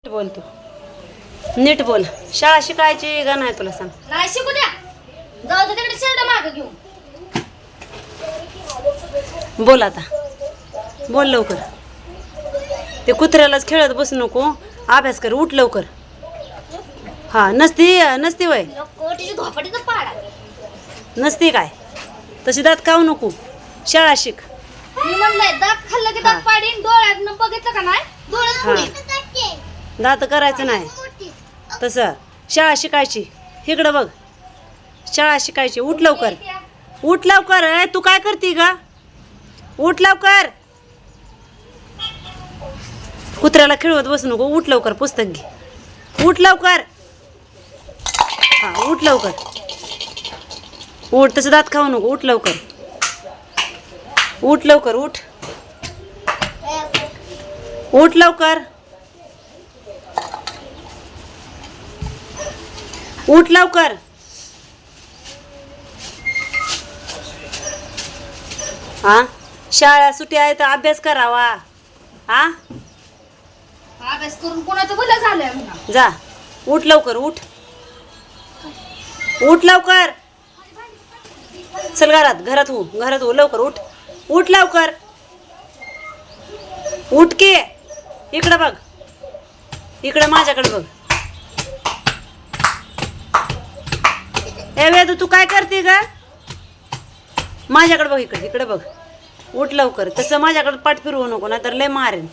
बोलतो नीट बोल. शाळा शिकायची का नाही तुला सांग. नाही शिकू द्या. जाऊ दे तिकडे शेरडा मागे घेऊन. बोल आता, बोल लवकर. ते कुत्र्यालाच खेळत बसू नको, अभ्यास कर, उठ लवकर. हा नसती वय कोटीची धोपाटीचा पाडा. नसती काय तशी दात खाऊ नको, शाळा शिक. मी म्हणलंय दात खाल्लं की दात पाडीन. डोळ्यात बघितलं का नाही डोळ्यात हा. पुढे. दात करायचं नाही तसं. शाळा शिकायची. इकडं बघ, शाळा शिकायची. उठ लवकर, उठ लवकर. तू काय करते का? उठ लवकर. कुत्र्याला खेळवत बसू नको, उठ लवकर. पुस्तक घे, उठ लवकर. हा उठ लवकर, उठ. तसं दात खाऊ नको, उठ लवकर. उठ लवकर, उठ. उठ लवकर, उठ लवकर. हा शाळा सुट्टी आहे तर अभ्यास करावा. हा अभ्यास करून कोणाचं भलं झालंय म्हणा. जा, उठ लवकर, उठ. उठ लवकर. चल घरात हो लवकर. उठ, उठ लवकर. उठ के. इकडं बघ, इकडं माझ्याकडे बघ. ए वेदू, तू काय करते ग? माझ्याकडे बघ, इकडे बघ. उठ लवकर. तसं माझ्याकडे पाठ फिरवू नको, नाहीतर लय मारेन.